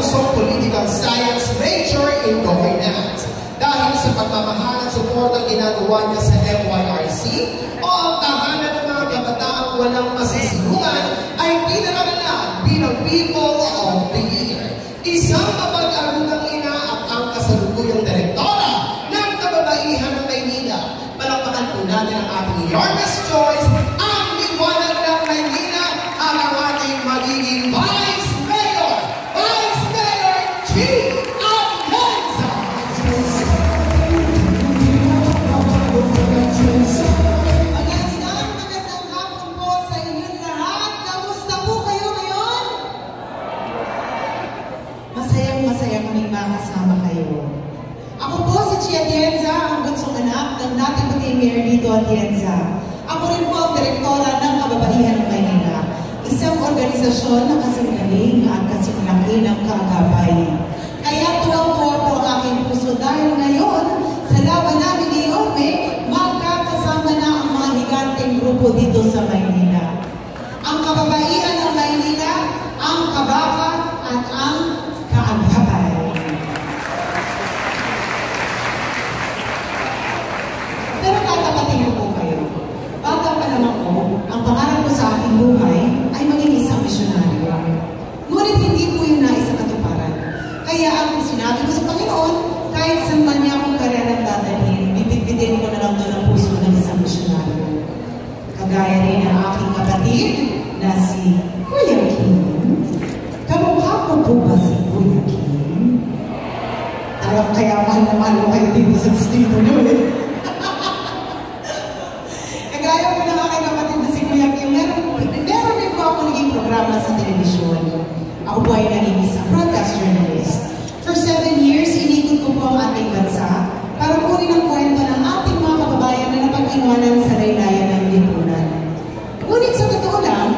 kursong Political Science major in Governance. Dahil sa pagmamahal at suportang ginagawa niya sa MYRC o ang tahanan ng mga kabataang walang masisilungan ay pinangalan bilang People of the Year. Isang mapag-arunang ina at ang kasalukuyang direktora ng kababaihan ng Maynila. Palakpakan po natin ang ating Yormes Choice, ang liwanag ng Maynila, ang ating magiging Vice Mayor G. Atienza! Magandang hapon po sa inyong lahat. Kamusta po kayo ngayon? Masayang-masaya kaming makasama kayo. Ako po si G. Atienza, ang bunsong anak ng dating puting Mayor Lito Atienza. Ako rin po ang direktora ng Kababaihan ng Maynila, isang organisasyon na kasing-galing at kasing-laki ng kaagapay. Kaya tuwang-tuwa po ang aking puso dahil ngayon, sa laban namin ni Yorme, magkakasama na ang mga higanteng grupo dito sa Maynila. Ang Kababaihan ng Maynila, ang Kabaka at ang Kaagapay. Pero tatapatin niyo po kayo. Bata pa naman ko, ang pangarap ko sa aking buhay ay maging isang misyonaryo. Ngunit hindi po yung nais sa katuparan. Kaya ang sinabi ko sa Panginoon, kahit saan man niya akong karerang dadalhin, bibigbitin ko na lang doon ang puso ng isang misyonaryo. Kagaya rin ng aking kapatid na si Kuya Kim. Kamukha ko po ba si Kuya Kim? Kaya mahal na mahal kayo dito sa distrito nyo eh. Kagaya po ng aking kapatid na si Kuya Kim, meron din po ako naging programa sa telebisyon. Ako po ay naging isang broadcast journalist. For 7 years, inikot ko po ang ating bansa para kunin ang kwento ng ating mga kababayan na napag-iwanan sa laylayan ng lipunan. Ngunit sa totoo lang,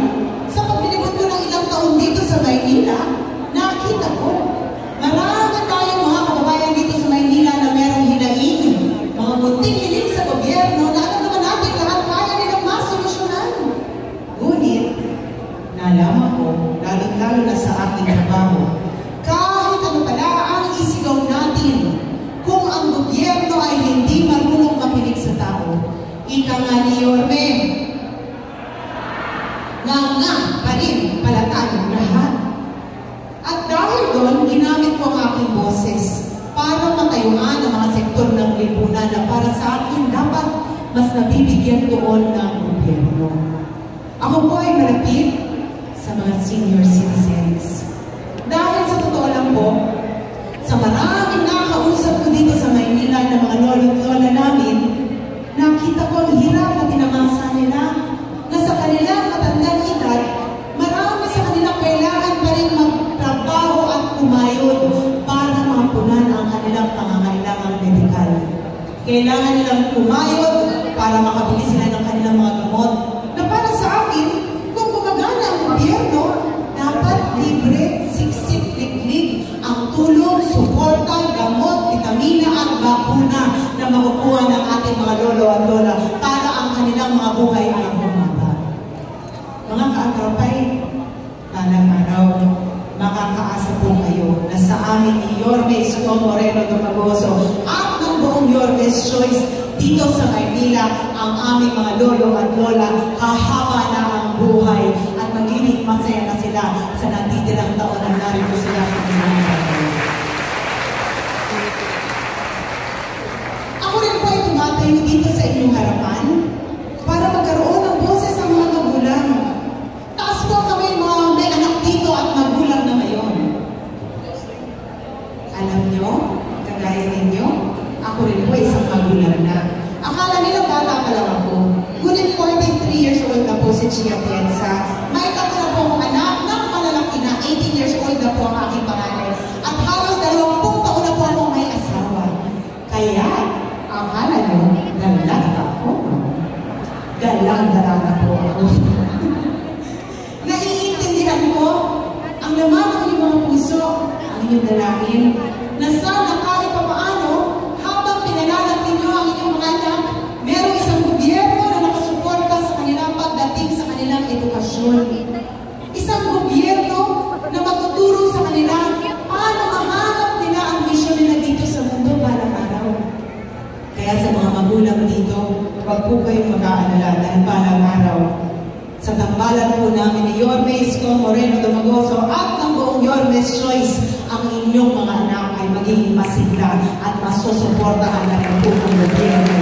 sa paglilibot ko ng ilang taon dito sa Maynila, nakita ko, marami tayong mga kababayan dito sa Maynila na merong hinaing, mga munting hiling sa gobyerno na alam naman natin lahat kaya nilang masolusyonan. Ngunit, nalaman ko, lalo na sa aking trabaho, kahit ano pala ang isigaw natin, kung ang gobyerno ay hindi marunong makinig sa tao, ika nga ni Yorme, nga pa rin pala tayong lahat. At dahil doon, ginamit ko ang aking boses para matayuan ang mga sektor ng lipunan na para sa akin dapat mas nabibigyan doon ng gobyerno. Ako po ay malapit sa mga senior citizens. Dahil sa totoo lang po, sa maraming nakakausap ko dito sa Maynila ng mga lolo-lola namin, nakita ko ang hirap na tinamasa nila na sa kanilang matandang edad, marami sa kanilang kailangan pa rin magtrabaho at kumayod para mapunan ang kanilang pangangailangang medikal. Kailangan nilang kumayod para makabili sila ng kanilang mga gamot. Na para sa akin, kung gumagana ang gobyerno, dapat libre, siksik, liklik ang tulong, suporta, gamot, vitamina at bakuna na makukuha ng ating mga lolo at lola para ang kanilang mga buhay ay humaba. Mga kaagapay, talang araw, makakaasa po kayo na sa amin ni Yorme Isko Moreno Dumagoso at ng buong Yorme's Choice dito sa Maynila, ang aming mga lolo at lola hahaba na ang buhay at magiging masaya na sila sa natitirang taon na narito sila sa Maynila. Ako rin po ay tumatayo dito sa inyong harapan para magkaroon ng boses ang mga magulang. Taas po kami mga may anak dito at magulang na ngayon. Alam nyo, kagaya ninyo, ako rin po isang magulang na. Akala nila bata pa lang ako. Ngunit 43 years old na po si G. Atienza. May tatlo na po akong anak ng malalaki na 18 years old na po ang aking panganay. At halos 20 taon na po akong may asawa. Kaya, akala nyo, galang ako. Galang-galang na po ako. Naiintindihan ko ang laman ng inyong mga puso, ang inyong dalangin, na sana kahit pa paano, habang pinalalak ninyo ang inyong mga anak, merong isang gobyerno na nakasuporta sa kanilang pagdating sa kanilang edukasyon. Isang gobyerno na magtuturo sa kanila Huwag po kayong mag-aalala dahil balang araw sa tambalan po namin ni Yorme Isko Moreno Dumagoso at ng buong Yorme's Choice, ang inyong mga anak ay magiging masigla at masusuportahan na rin po ng gobyerno.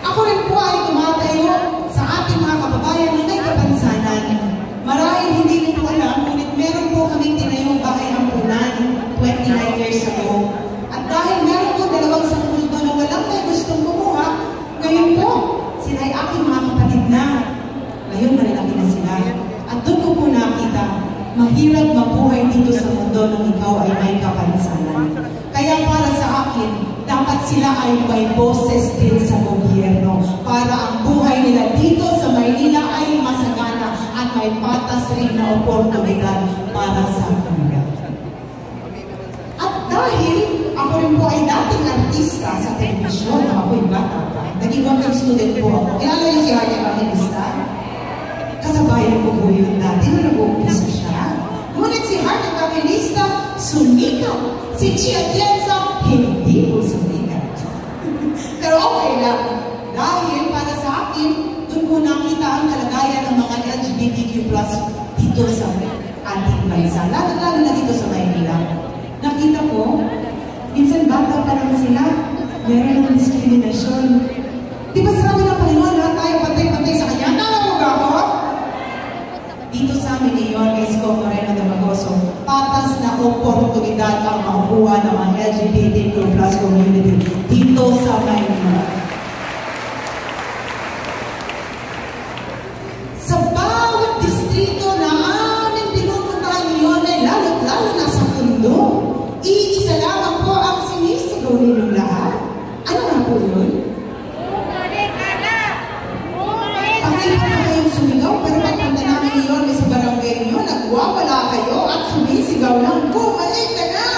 Ako rin po ay tumatayo sa ating mga kababayan na may kapansanan. Marahil hindi niyo po alam, ngunit meron po kaming tinayong bahay ampunan 29 years ago. At dahil meron po 2 sanggol doon na walang may gustong kumuha, ngayon po, sila ay aking mga kapatid na. Ngayon, malalaki na sila. At doon ko po nakita, mahirap mabuhay dito sa mundo nang ikaw ay may kapansanan. Kaya para sa akin, dapat sila ay may boses din sa gobyerno para ang buhay nila dito sa Maynila ay masagana at may patas rin na oportunidad para sa kanila. At dahil ako rin po ay dating artista sa telebisyon, ako'y bata pa. Naging working student po ako. Kilala niyo si Hardy Evangelista? Kasabayan ko po yun dati nung nag-uumpisa siya. Ngunit si Hardy Evangelista, sumikat. Si Chia Tienza, hindi po sumikat. Pero okay lang. Dahil para sa akin, doon ko nakita ang kalagayan ng mga LGBTQ+ dito sa ating bansa. Lalo na dito sa Maynila. Nakita ko, minsan bata pa lang sila, meron ng diskriminasyon. Di ba sabi ng Panginoon, lahat tayo patay-patay sa Kanya? Tama mo ba ako? Dito sa amin ni Yorme Isko Moreno Dumagoso, patas na oportunidad ang makukuha ng mga LGBTQ+ community dito sa Maynila. Sa bawat distrito na aming pinupuntahan ni Yorme, lalo na sa mundo, iisa lamang po ang sinisigaw ninyong lahat. Ano nga po yun? Pakita pa kayong sumigaw, pero pagpunta namin ni Yorme sa barangay niyo, nagwawala kayo at sumisigaw lang, bumalik ka na!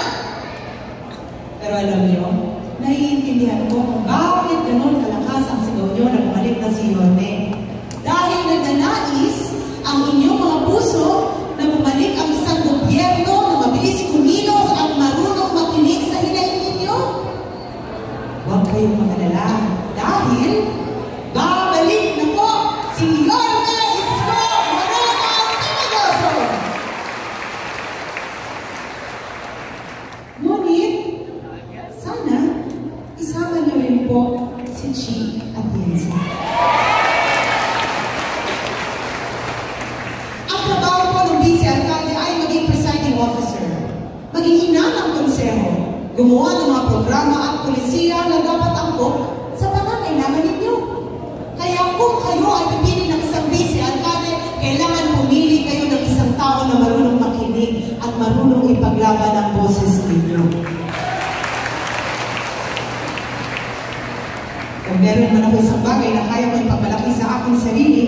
Pero alam niyo, naiintindihan ko kung bakit ganun kalakas ang sigaw niyo na bumalik na si Yorme. Dahil nagnanais ang inyong mga puso na bumalik ang isang gobyerno na mabilis kumilos at marunong makinig sa hinaing ninyo. Huwag kayong magalala dahil babalik na po si Yorme Isko Moreno Dumagoso. Ngunit, sana isama niyo rin po si Chi Atienza. Ang trabaho po ng vice-alcalde ay maging presiding officer, maging ina ng konseho, gumawa ng mga programa at polisiya na dapat angkop sa pangangailangan ninyo. Kaya kung kayo ay pipili ng isang vice-alcalde, kailangan pumili kayo ng isang tao na marunong makinig at marunong ipaglaban ang boses ninyo. Kung meron man ako isang bagay na kaya ko ipagmalaki sa aking sarili,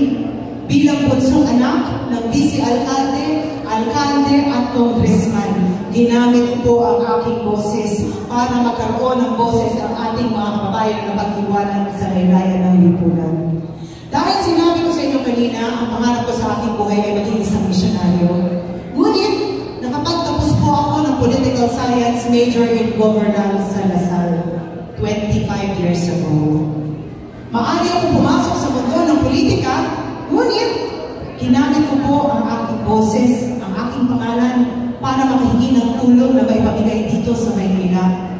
bilang bunsong anak ng vice-alcalde, alcalde at congressman, ginamit po ang aking boses para magkaroon ng boses ang ating mga kababayan na pag-iwanan sa laylayan ng lipunan. Dahil sinabi ko sa inyo kanina, ang pangarap ko sa aking buhay ay maging isang misyonaryo. Ngunit, nakapagtapos po ako ng political science major in governance sa Lasal 25 years ago. Maaari akong pumasok sa mundo ng politika, ngunit, ginamit ko po ang aking boses, ang aking pangalan, para makahingi ng tulong na maipamigay dito sa Maynila.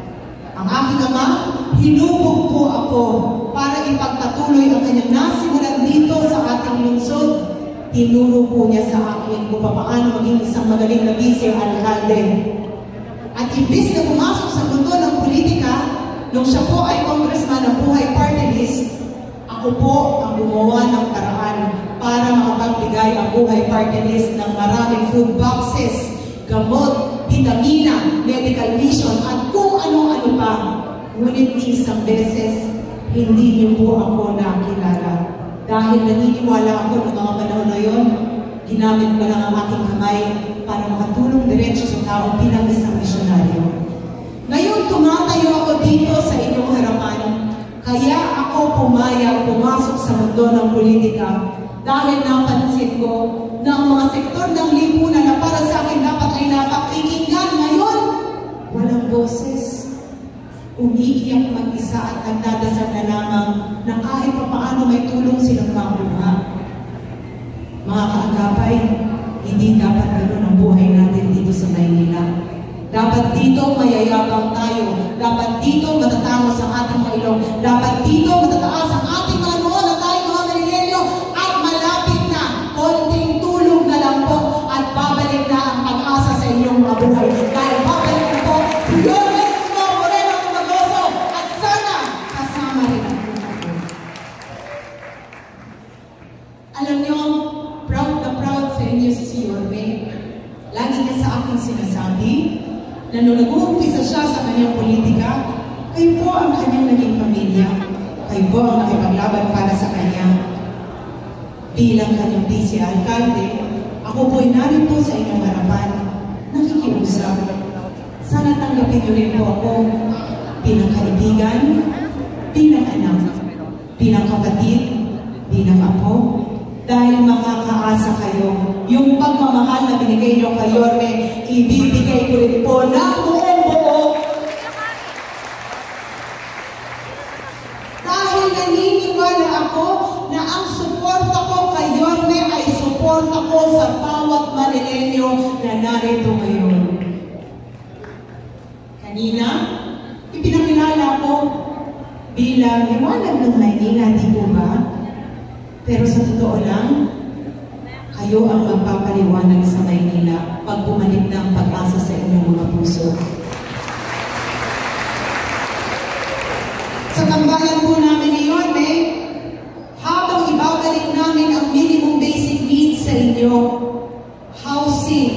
Ang aking ama, hinubog po ako para ipagpatuloy ang kanyang nasimulan dito sa ating lungsod. Tinuro po niya sa akin kung paano maging isang magaling na vice-alcalde. At imbis na pumasok sa mundo ng politika, nung siya po ay congressman ng Buhay Party List, ako po ang gumawa ng paraan para makapagbigay ang Buhay Party List ng maraming food boxes, gamot, vitamina, medical mission, at kung ano-ano pa. Ngunit isang beses, hindi niyo po ako nakilala. Dahil naniniwala ako noong mga panahon na yun, ginamit ko lang ang aking kamay para makatulong diretso sa tao bilang isang misyonaryo. Ngayon, tumatayo ako dito sa inyong harapan. Kaya ako pumasok sa mundo ng politika dahil napansin ko na ang mga sektor ng lipunan na para sa akin dapat ay napakikinggan ngayon, walang boses. Umiiyak isa at nagdadasal na lamang na kahit papaano may tulong silang makuha. Mga kaagapay, hindi dapat ganoon ang buhay natin dito sa Maynila. Dapat dito mayayabang tayo. Dapat dito matatangos ang ating mga ilong. Dapat dito matataas ang ating mga noon at tayong mga Manilenyo. At malapit na, konting tulog na lang po at babalik na ang pag-asa sa inyong mga buhay. Dahil babalik na po, Yormes Moreno Magoso at sana kasama rin ang mga po. Alam nyo, proud na proud sa inyo si Yorme. Lagi niya sa akin sinasabi na nung nag-uumpisa siya sa kanyang politika, kayo po ang kanyang naging pamilya. Kayo po ang nakipaglaban para sa kanya. Bilang kanyang vice alcalde, ako po'y narito sa inyong harapan, nakikiusap. Sana tanggapin niyo rin po ako bilang kaibigan, bilang anak, bilang kapatid, bilang apo. Dahil makakaasa kayo, yung pagmamahal na binigay niyo kay Yorme, ibibigay ko rin po ng buong buo. Dahil naniniwala ako na ang suporta ko kay Yorme ay suporta ko sa bawat Manilenyo na narito ngayon. Kanina, ipinakilala ko bilang liwanag ng Maynila, di po ba? Pero sa totoo lang, kayo ang magpapaliwanag sa Maynila pag bumalik na ang pag-asa sa inyong mga puso. Sa tambayan po namin ngayon, habang ibabalik namin ang minimum basic needs sa inyo, housing,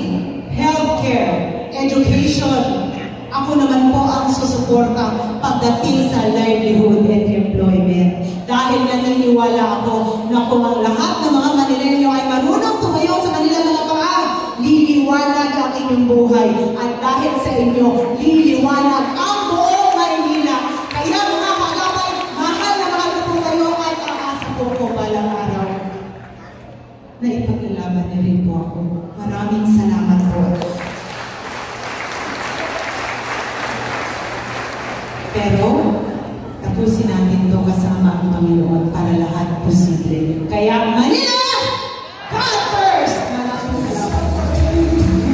healthcare, education, ako naman po ang susuporta pagdating sa livelihood and employment. Dahil naniniwala ako na kung ang lahat ng mga Manilenyo ay marunong tumayo sa kanilang mga paa, liliwanag ang inyong buhay. At dahil sa inyo, liliwanag ang buong Maynila. Kaya mga kaagapay, mahal na mahal po kayo at aasa po ko balang araw na ipaglalaban niyo rin po ako. Maraming salamat po. Pero, tapusin natin ito kasama ang Panginoon para lahat posible. Kaya, Manila! God first! Maraming salamat.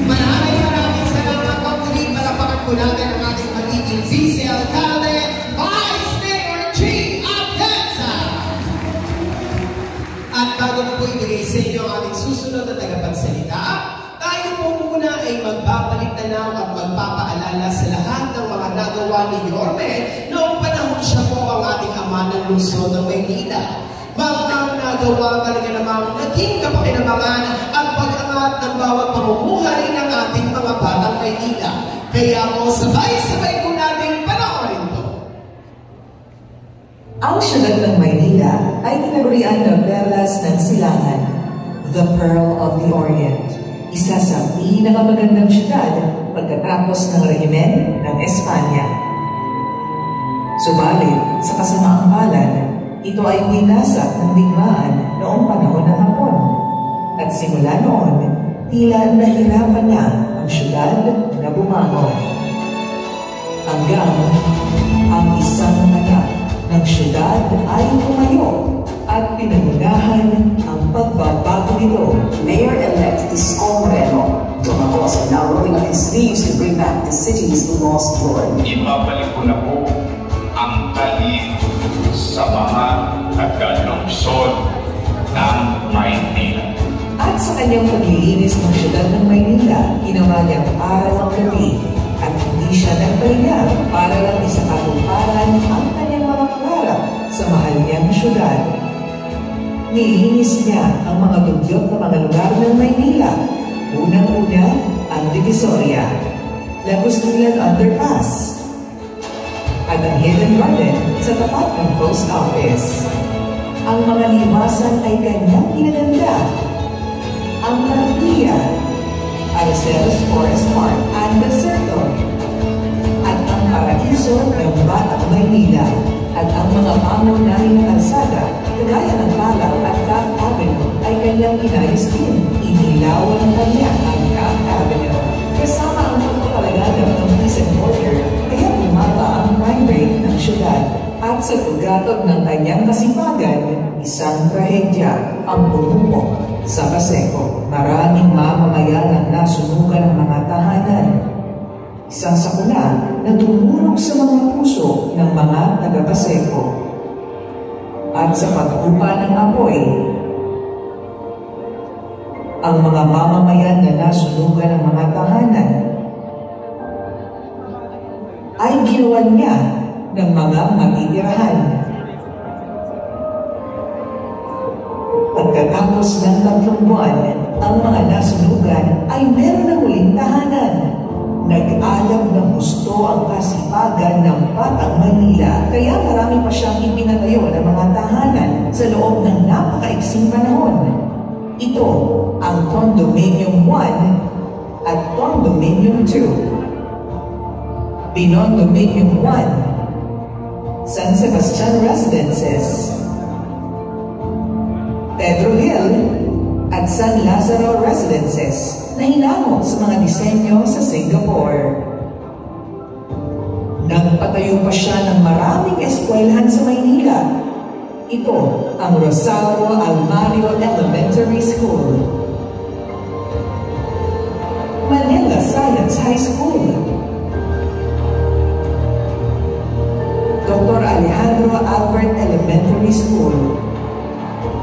Maraming salamat po. Muli, palapakan po natin ang ating magiging Vice Alcalde, Vice Mayor G. Atienza. At bago ko po ibigay sa inyo ang ating susunod na tagapagsalita, tayo po muna ay magbabalik na at magpapaalala sa lahat ng mga nagawa ni Yorme noong panahon siya po ang ating ama ng lungsod ng Maynila. Mga nagawa talaga namang naging kapakinabangan at pag-angat ng bawat pamumuhay ng ating mga batang Maynila. Kaya po sabay-sabay po natin panoorin ito. Ang syudad ng Maynila ay tinagurian ng perlas ng silangan, the Pearl of the Orient. Isa sa pinakamagandang syudad pagkatapos ng rehimen ng Espanya. Subalit, sa kasamaang palad, ito ay pinasak ng digmaan noong panahon ng Hapon. At simula noon, tila nahirapan na ang syudad na bumangon. Hanggang ang isang anak ng syudad ay tumayo at pinangunahan ang pagbabago nito. Mayor-elect Isko Moreno Tumacos are now rolling up his sleeves to bring back the city's lost glory. Ibabalik ko na po ang talino sa mga taga-lungsod ng Maynila. At sa kanyang paglilinis ng syudad ng Maynila, ginawa niyang araw ang gabi at hindi siya nagpahinga para lang isakatuparan ang kanyang mga pangarap sa mahal niyang syudad. Nilinis niya ang mga dugyot na mga lugar ng Maynila. Unang-una, ang Divisoria, Lagos-Tulan Underpass, at ang Hidden Garden sa tapat ng Post Office. Ang mga liwasan ay kanyang pinaganda. Ang Cartilla, Arcelos Forest Park and the Circle, at ang Paraiso ng Batang Maynila, at ang mga pangunahing kalsada, kagaya ng Palaw at Taft Avenue, ay kanyang inayos din. Inilawan kanya ang Taft Avenue. Kasama ang pagpapalaganap ng peace and order, kaya bumaba ang crime rate ng syudad. At sa paggatod ng kanyang kasipagan, isang trahedya ang bumubok sa Paseco. Maraming mamamayan ang nasunugan ng mga tahanan. Isang sakuna na tumulong sa mga puso ng mga taga-Paseco. At sa pag-upa ng apoy, ang mga mamamayan na nasunugan ng mga tahanan ay ginawan niya ng mga matitirahan. Pagkatapos ng 3 buwan, ang mga nasunugan ay meron ng uling tahanan. Nag-alab ng gusto ang kasipagan ng Batang Manila, kaya marami pa siyang ipinatayo ng mga tahanan sa loob ng napakaiksing panahon. Ito ang Condominium 1 at Condominium 2. Pinondominium 1, San Sebastian Residences, Pedro Hill at San Lazaro Residences na hinango sa mga disenyo sa Singapore. Nagpatayo pa siya ng maraming eskwelahan sa Maynila. Ito ang Rosario Almario Elementary School, Manila Science High School, Dr. Alejandro Albert Elementary School,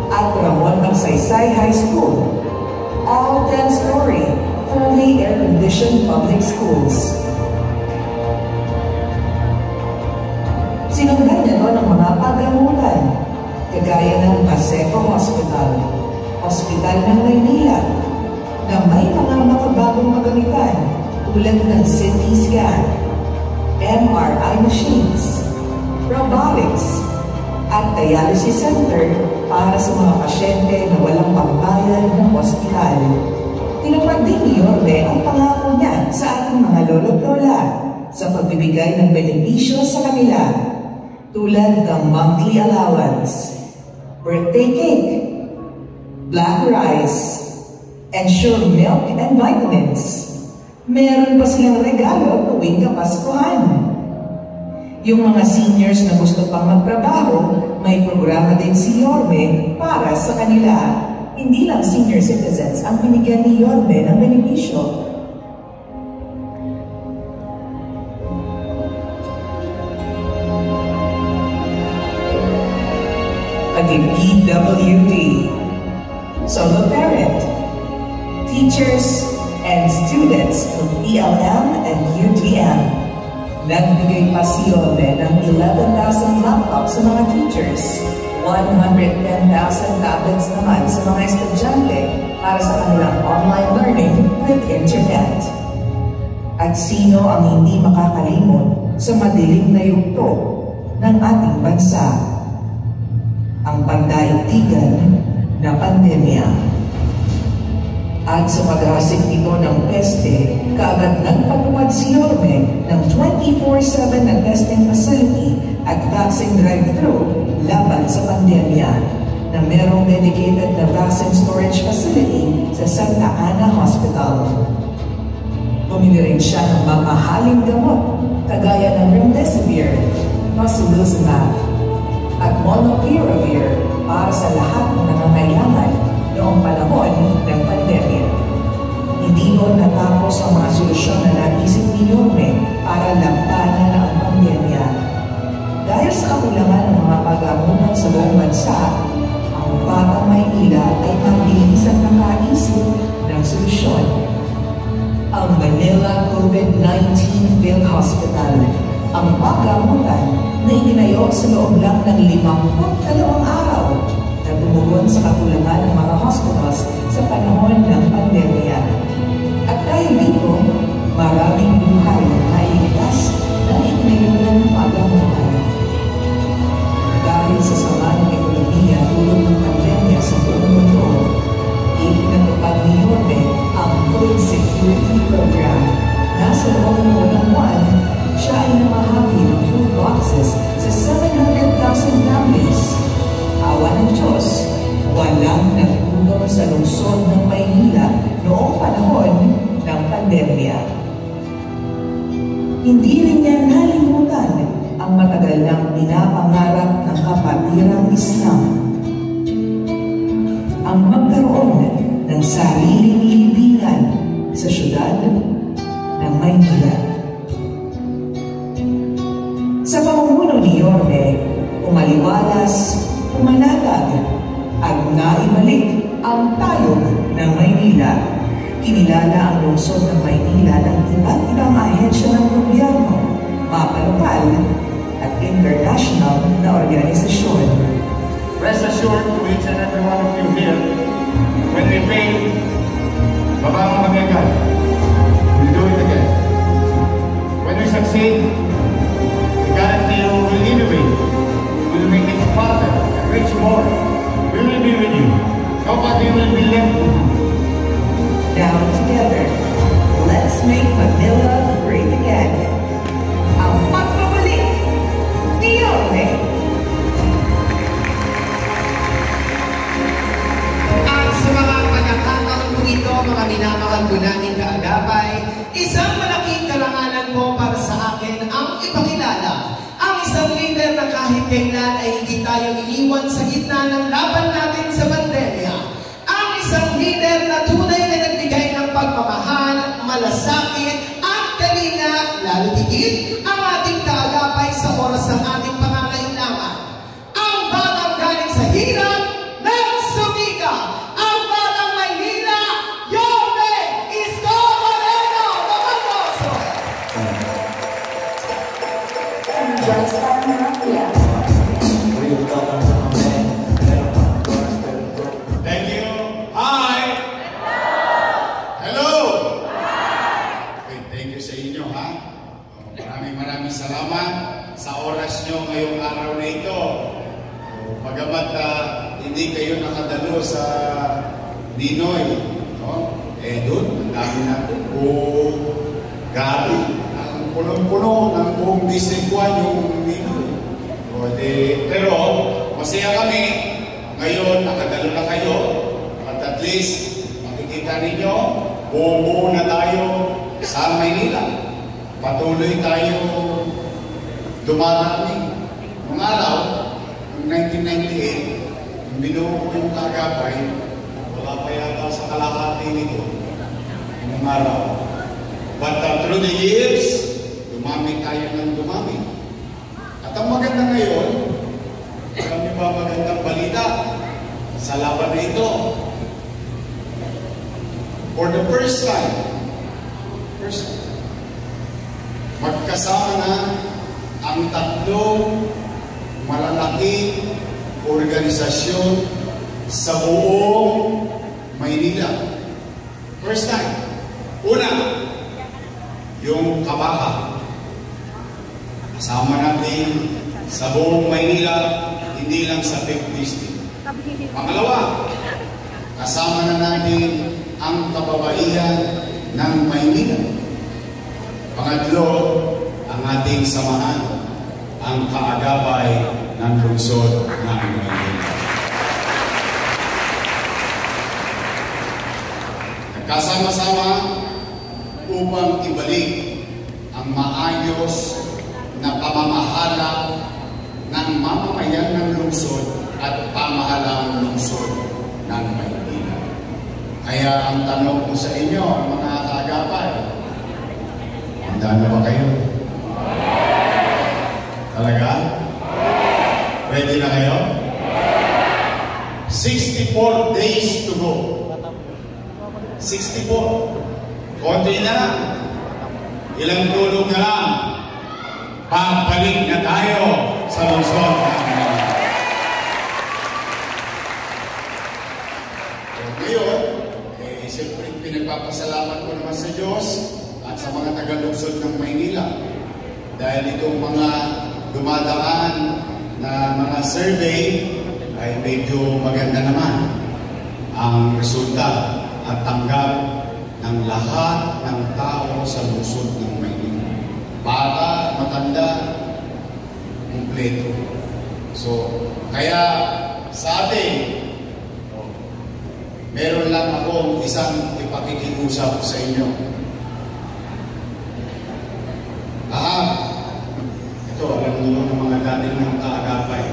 at Ramon Magsaysay High School, all 10-story, fully air-conditioned public schools. Sinundan niya ng mga pagamutan, kagaya ng Paseco Hospital, Hospital ng Maynila, na may mga makabagong magamitan tulad ng CT scan, MRI machines, robotics, at dialysis center para sa mga pasyente na walang pambayad ng ospital. Tinupad din ni Yorme ang pangako niya sa ating mga lolo't lola sa pagbibigay ng benepisyo sa kanila, tulad ng monthly allowance, birthday cake, black rice, and sure milk and vitamins. Meron pa silang regalo tuwing Kapaskuhan. Yung mga seniors na gusto pang magtrabaho, may programa din si Yorme para sa kanila. Hindi lang senior citizens ang binigyan ni Yorme ng benepisyo. Pag-PWD, solo parent, teachers, and students of PLM and UTM. Nagbigay pa si Yorme ng 11,000 laptops sa mga teachers, 110,000 tablets naman sa mga estudyante para sa kanilang online learning with internet. At sino ang hindi makakalimot sa madilim na yugto ng ating bansa? Ang pandaigdigan na pandemya. At sa paghasik nito ng peste, kaagad nagpatupad si Yorme ng 24/7 na testing facility at vaccine drive-thru laban sa pandemya, na merong dedicated na vaccine storage facility sa Santa Ana Hospital. Bumili rin siya ng mamahaling gamot kagaya ng Remdesivir, Tocilizumab, at Molnupiravir para sa lahat ng nangangailangan noong panahon ng pandemya. Hindi noon natapos ang mga solusyon na naisip ni Yorme para lampanan ang pandemya. Dahil sa kakulangan ng mga pagamutan sa buong bansa, ang Batang Maynila ay mabilis ang nakaisip ng solusyon. Ang Manila COVID-19 Field Hospital, ang pagamutan na itinayo sa loob lang ng 52 araw na tumugon sa kakulangan ng mga hospitals sa panahon ng pandemya. At dahil dito, maraming buhay na nailigtas na itinayo ng pagamutan. Dahil sa sama ng ekonomiya tulad ng pandemya sa buong mundo, itinatupad ni Yorme ang Food Security Program. Nasa loob ng walang buwan, siya ay namahagi ng food boxes sa 700,000 families. Awa ng Diyos, walang nagtulong sa lungsod ng Maynila noong panahon ng pandemya. Hindi rin niya nalimutan ang matagal nang pinapangarap ng kapatiran Islam. Ang magkaroon ng sariling libingan sa syudad ng Maynila. Sa pamumuno ni Yorme, umaliwalas, umanatag, at naibalik ang tayog ng Maynila. Kinilala ang lungsod ng Maynila ng iba't ibang ahensya ng gobyerno, mapalokal at international na organisasyon. Rest assured to each and every one of you here, when we fail, babang magagad, we'll do it again. When we succeed, we guarantee you will innovate, we'll make it farther and reach more. We will be with you. Nobody will be left behind. Now together, let's make Manila great again. Ang pagbabalik ni Yorme. At sa mga pagkakataon po ito, mga minamahal po namin kaagapay, isang malaking karangalan po para sa akin ang ipakilala ang isang leader na kahit kailan ay hindi tayo iniwan sa gitna ng laban natin sa pandemya. Ang isang leader na tunay na nagbigay ng pagmamahal, malasakit at kalinga, lalo higit ang ating kaagapay sa oras ng ating pangangailangan. Ang batang galing sa hirap, nagsumika. Ang batang Maynila, Yorme Isko Moreno Domagoso. Thank you. Hi! Hello! Okay, thank you sa inyo, ha? Maraming salamat sa oras nyo ngayong araw na ito. Bagamat hindi kayo nakadalo sa Ninoy, no? Doon, ang dami natin. Grabe. Ang punong-puno ng buong District 1 yung Ninoy. Pero, masaya kami. Ngayon, nakadalo na kayo. At least, makikita ninyo, buo-buo na tayo sa Maynila. Patuloy tayo dumarami. Nung araw, noong 1998, yung binuo ko yung kaagapay, wala pa yata sa kalahati nito. Nung araw. But through the years, dumami tayo ng dumami. At ang maganda ngayon, alam niyo ba magandang balita sa laban na ito? For the first time, magkasama na ang tatlong malalaking organisasyon sa buong Maynila. First time. Una, yung Kabaha. Kasama natin sa buong Maynila, hindi lang sa 5th District. Pangalawa, kasama na natin ang kababaihan ng Maynila. Pangatlo, ang ating samahan, ang kaagapay ng lungsod ng Maynila. Nagkasama-sama upang ibalik ang maayos na pamamahala ng mamamayan ng lungsod at pamahalang lungsod ng Maynila. Kaya ang tanong ko sa inyo, mga kaagapay, handa na ba kayo? Talaga? Ready na kayo? 64 days to go. 64. Konti na lang. Ilang tulong na lang. Pagbalik na tayo sa lungsod ng Maynila. Ngayon, siyempre pinagpapasalamat ko naman sa Diyos at sa mga taga-lungsod ng Maynila. Dahil itong mga dumadaan na mga survey ay medyo maganda naman ang resulta at tanggap ng lahat ng tao sa lungsod ng Maynila. Bata, matanda, kumpleto. So, kaya sa atin, meron lang akong isang ipakikiusap sa inyo. Ito, alam niyo, natin ng kaagapay.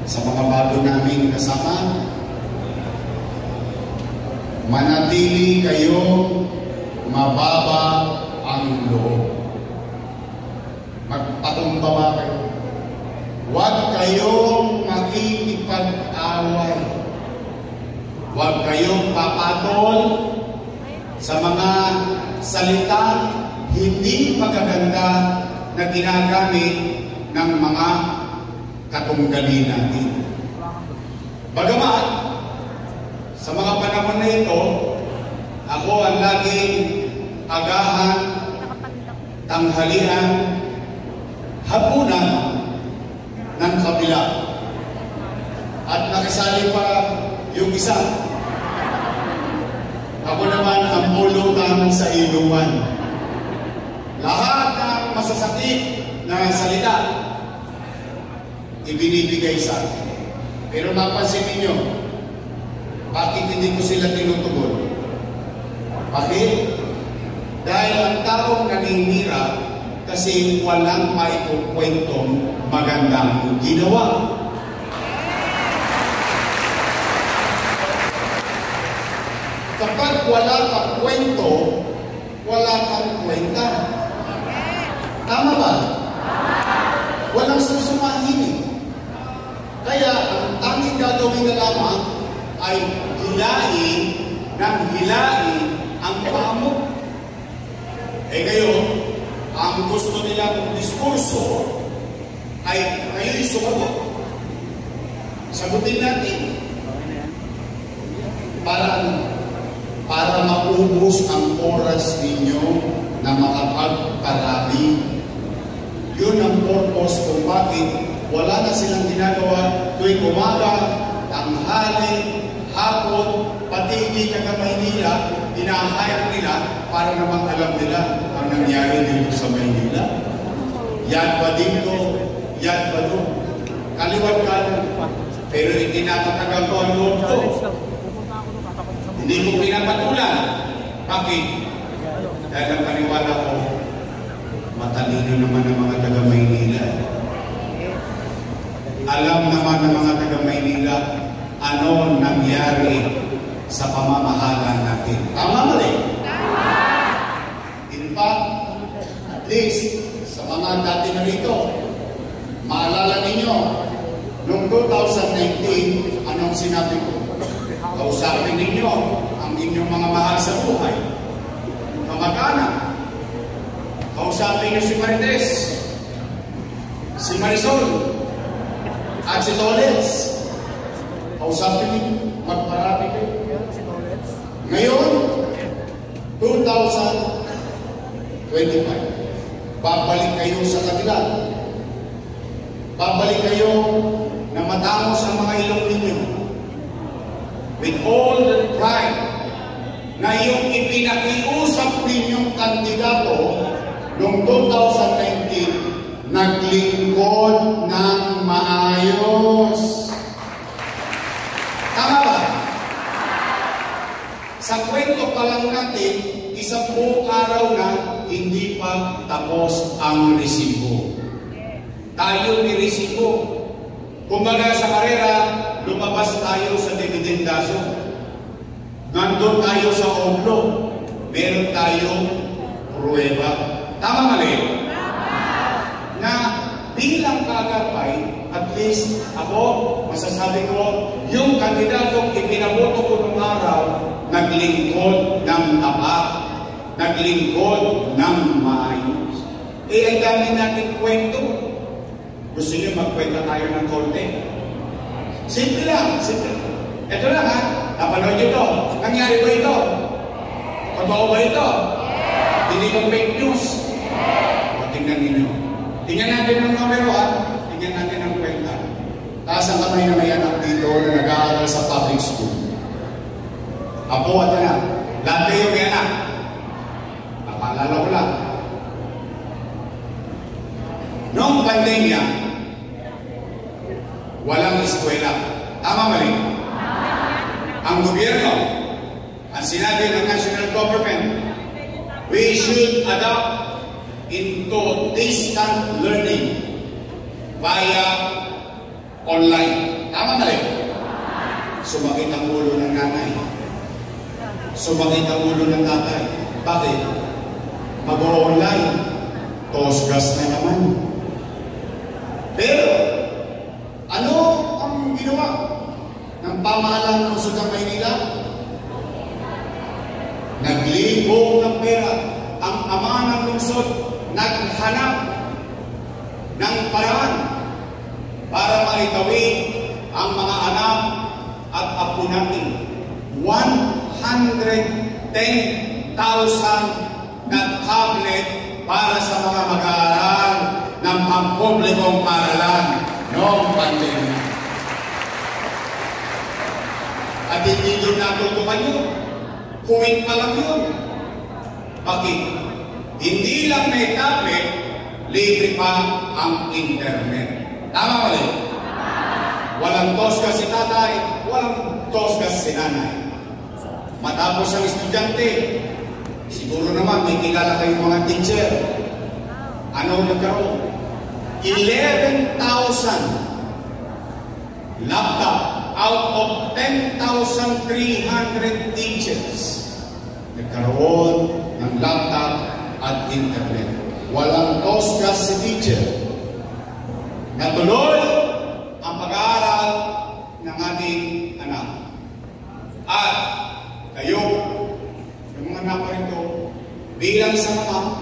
Sa mga bago naming kasama, manatili kayong mababa ang loob. Magpatumbaba kayo. Huwag kayong makikipag-away. Huwag kayong papatol sa mga salita hindi magaganda na ginagamit ng mga katunggali natin. Bagamat, sa mga panahon na ito, ako ang laging agahan, tanghalian, hapunan ng kabila. At nakisali pa yung isa. Ako naman ang pulutan sa ilungan. Lahat ng masasakit na salita, ibinibigay sa akin. Pero napansin ninyo, bakit hindi ko sila tinutugon? Bakit? Dahil ang taong naninira kasi walang maikukwentong magandang ginawa. Kapag wala kang kwento, wala kang kwenta. Tama ba? Walang susumahin. Kaya ang tanging gagawin na lamang ay hilain ng hilain ang pamok. Ngayon, ang gusto nila ng diskurso ay kayo'y sumagot. Sagutin natin. Para maubos ang oras ninyo na makapagparami. Yun ang purpose kung bakit wala na silang ginagawa tuwing umaga, tanghali, hapon, pati hindi taga Maynila, dinahayag nila para namang alam nila ang nangyari dito sa Maynila. Yan ba dito? Yan ba doon? Kaliwat ka, pero itinatatagal ko ang loob ko. Hindi ko pinapatulan. Bakit? Dahil ang paniwala ko, matalino naman ang mga taga Maynila. Alam naman ng mga taga Maynila ano nangyari sa pamamahalan natin. Tama ba rin? Tama! In fact, at least, sa mga dati na rito, maalala ninyo, noong 2019, anong sinabi ko? Kausapin ninyo ang inyong mga mahal sa buhay. Kamag-anak. Kausapin niyo si Marites, si Marisol, at si Tolets. Kausapin niyo, magparami kayo. Ngayon, 2025, babalik kayo sa kanila. Babalik kayo na matamos ang mga ilong ninyo. With all the pride na yung ipinakiusap ninyong kandidato noong 2019, naglingkod ng maayos. Tama ba? Sa kwento pa lang natin, 10 araw na hindi pa tapos ang resibo. Tayo ni resibo. Kumbaga sa karera, lumabas tayo sa dividendaso. Nandun tayo sa oblo. Meron tayong pruweba. Tama mali? Na bilang kaagapay, at least ako, masasabi ko, yung kandidatong ipinaboto ko nung araw, naglingkod ng tapat, naglingkod ng maayos. Ang dami natin kwento. Gusto niyo magkwenta tayo ng konti? Simple lang, simple. Ito lang ha, napanood niyo ito. Nangyari ba ito? Totoo ba ito? Hindi ko fake news. O, tingnan ninyo. Tingnan natin ang numero ha. Tingnan natin ang kwenta. Taas ang kamay na may anak dito na nag-aaral sa public school. Apo at anak. Lahat kayo may anak. Napaalala ko lang. Noong pandemya, walang eskwela. Tama mali? Ang gobyerno, ang sinabi ng national government, we should adapt into distant learning. via online. Tama na rin? Sumakit ang ulo ng nanay. Sumakit ang ulo ng tatay. Bakit? Mag-o-online. Tosgas na naman. Pero, ano ang ginawa ng pamahalaan ng lungsod ng Maynila? Naglibong ng pera. Ang ama ng lungsod naghanap ng paraan para maitawid ang mga anak at apo natin. 110,000 na tablet para sa mga mag-aaral ng pampublikong paaralan noong pandemya. At hindi din natulungan yun. Kuwit pa lang yun. Bakit? Hindi lang may tablet, libre pa ang internet. Tama ba rin? Walang tosgas si tatay, walang tosgas si nanay. Matapos ang estudyante, siguro naman may kilala kayong mga teacher. Ano nagkaroon? 11,000 laptop out of 10,300 teachers. Nagkaroon ng laptop at internet. Walang tosgas si teacher. Natuloy ang pag-aaral ng ating anak. At kayo, yung mga anak pa rito, bilang sa mama,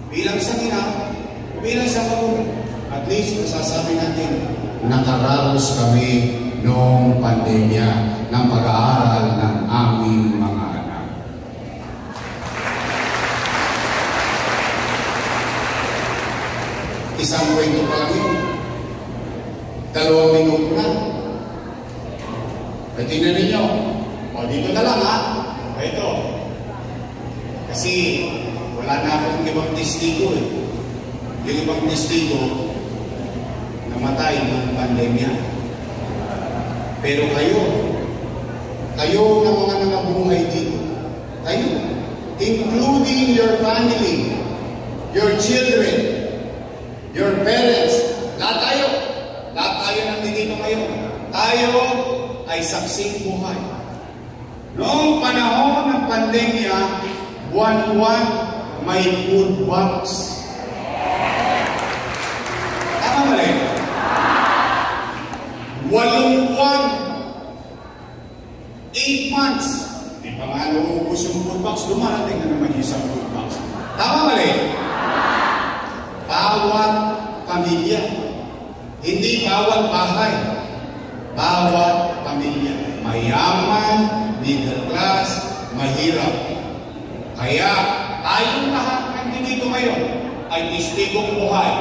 bilang sa ina, bilang sa magulang, at least masasabi natin, nakaraos kami noong pandemya ng pag-aaral ng aming mga anak. Isang kwento pa lang yun. 2 minuto na. At tingnan ninyo. O, dito na lang ha. Ito. Kasi wala na akong ibang testigo eh. Yung ibang testigo namatay ng pandemya. Pero kayo na mga nangabuhay dito, kayo, including your family, your children, your parents, lahat tayo nandito ngayon. Tayo ay saksing buhay. Noong panahon ng pandemya, buwan-buwan may food box. Tama ba rin? 8 buwan, 8 months. Di pa nga nauubos yung food box, dumarating na naman yung isang food box. Tama ba rin? Bawat pamilya. Hindi bawat bahay. Bawat pamilya. Mayaman, middle class, mahirap. Kaya tayong lahat ng dito ngayon ay testigong buhay.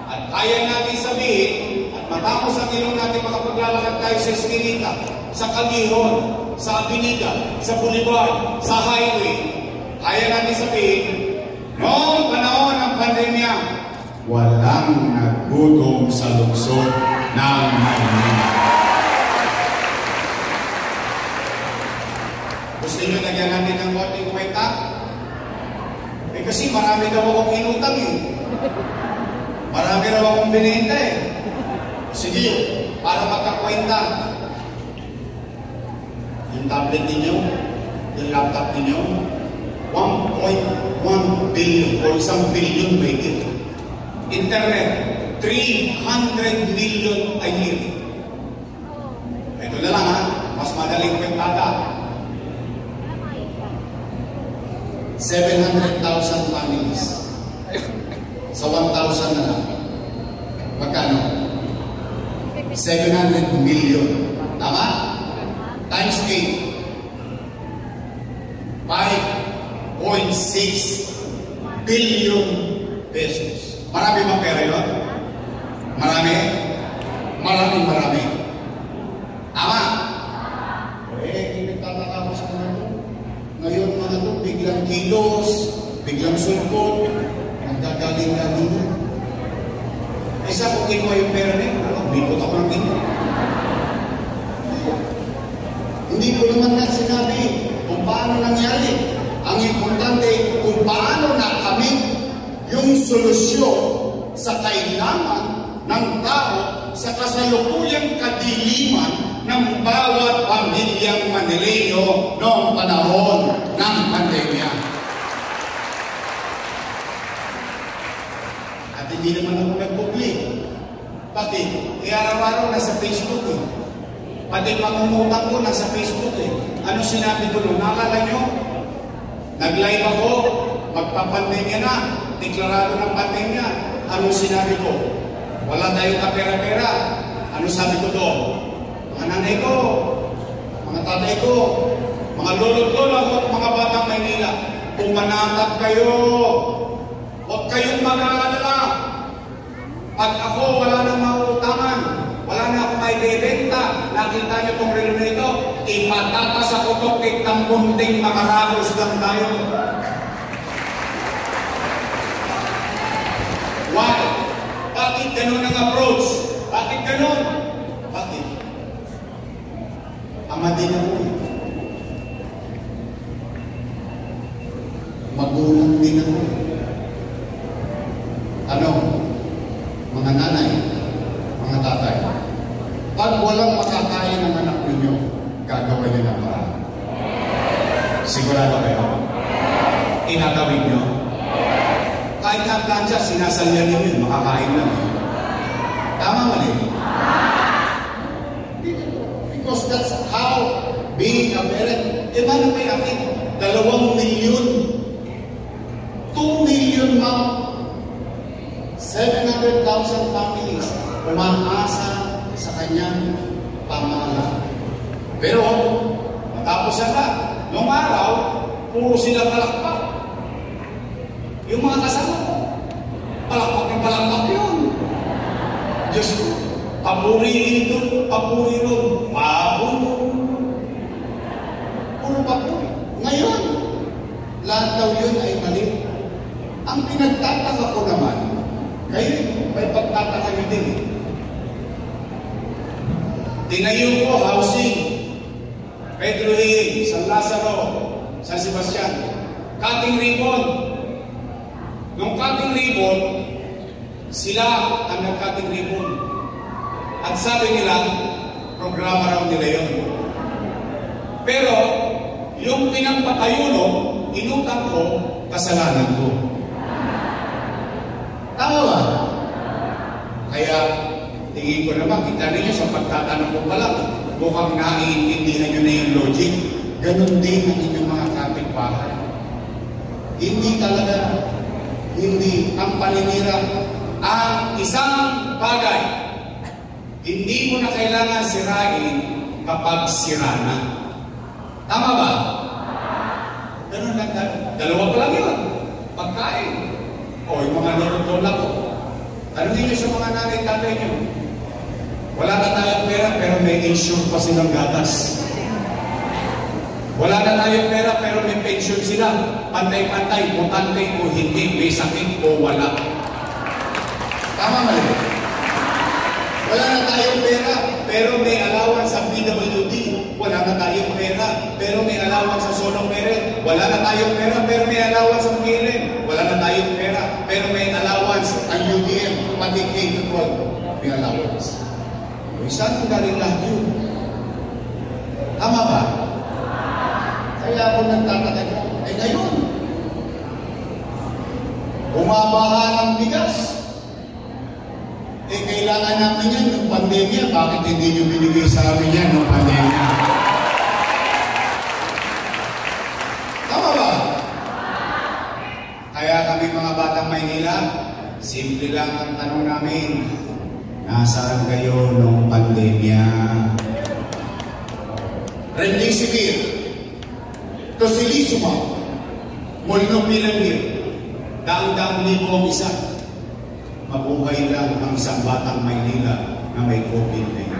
At kaya natin sabihin, at matapos ang ilong natin makapaglalakad tayo sa Eskinita, sa Calihon, sa Avenida, sa Boulevard, sa highway, kaya natin sabihin, noong panahon ng pandemya, walang nagutom sa lungsod ng Maynila. Gusto nyo lagyan natin ng konting kwenta? Eh kasi marami daw akong inutang eh. Marami raw akong binenta eh. Sige, para magkakwenta. Yung tablet ninyo, yung laptop ninyo, 1.1 billion o 1 billion by year. Internet, 300 million a year. Ito na lang ha, mas madaling kwentada. 700,000 families. Sa 1,000 na lang. Magkano? 700 million. Tama? Times 8. 5.6 billion pesos. Marami bang pera yun? Marami? Marami. Tama? Eh, nagtataka ko sa mga ito. Ngayon mga ito, biglang kilos, biglang sulpot, nagdagaling-galing na. Eh, sa kung kinuha yung pera na yun, bipot ako ng tingin. Hindi ko naman na sinabi kung paano nangyari. Ang importante kung paano nakamit yung solusyon sa kailangan ng tao sa kasalukuyang kadiliman ng bawat pamilyang Manileño noong panahon ng pandemya. At hindi naman ako nagpublik. Bakit? Araw-araw nasa Facebook eh. Pati pangungutang ko nasa Facebook eh. Ano sinabi ko noon? Nakala nyo? Nag-live ako, magpapandemya na, deklarado ng pandemya. Anong sinabi ko? Wala tayong kapera-pera. Ano sabi ko doon? Mga nanay ko, mga tatay ko, mga lolo-lolo at mga batang Maynila, kung manatag kayo, huwag kayong mag-aalala. Pag ako wala nang mauutangan, wala na akong may bebenta, nakita niyo itong relo na ito, ipatatas ako ito, kitang munting makaragos lang tayo. Why? Bakit ganun ang approach? Bakit ganun? Bakit? Ama din ako eh. Magulang din ako eh. Ano? Mga nanay, mga tatay, pag walang makakain ng anak ninyo, gagawin niyo ng paraan. Sigurado kayo? Inagawin niyo? Kahit na plancha, sinasalyan niyo yun, makakain lang. Tama mali? Because that's how being a parent. Paano may akin? 2 milyon. 2 million ma'am. 700,000 families umaasa sa kanyang pamahalaan. Pero, matapos na, noong araw, puro sila palakpak. Yung mga kasama ko, palakpak yun. Diyos ko, papuri ito, papuri ito, puro papuri. Ngayon, lahat daw yun ay mali. Ang pinagtataka ko naman, kayo, may pagtataka nyo din. Tinayo ko housing, Pedro Hill, San Lazaro, San Sebastian, cutting ribbon. Nung cutting ribbon, sila ang nag-cutting ribbon. At sabi nila, programa raw nila yun. Pero, yung pinagpatayuno, inutang ko, kasalanan ko. Tama ba? Kaya, tingin ko naman, kita ninyo sa pagtatanong ko pa lang, mukhang naiintindihan nyo na yung logic. Ganon din ang inyong mga kapitbahay. Hindi talaga, hindi ang paninira. Ang isang bagay, hindi mo na kailangan sirain kapag sira na. Tama ba? Ganon lang, dalawa pa lang yun. Pagkain. O, yung mga lolo-lola ko. Tanungin nyo sa mga nanay tatay nyo. Wala na tayong pera, pero may insure pa silang gatas. Wala na tayong pera, pero may pension sila. Pantay-pantay, mutante o hindi, may sakit o wala. Tama mali? Wala na tayong pera, pero may allowance sa PWD. Wala na tayong pera, pero may allowance sa solo parent. Wala na tayong pera, pero may allowance sa PLM. Wala na tayong pera, pero may allowance ang UDM, pati K-12. May allowance. Saan kung galing lahat yun? Tama ba? Kaya ako nagtataka ko, ngayon, bumabaha ng bigas. Kailangan namin yan ng pandemya. Bakit hindi nyo binigay sa amin yan ng pandemya? Tama ba? Kaya kami mga batang Maynila, simple lang ang tanong namin. Nasaan kayo nung pandemya? Remdesivir, Tocilizumab, Molnupiravir, daang-daang libo ang isa. Mabuhay lang ang isang batang Maynila na may COVID-19.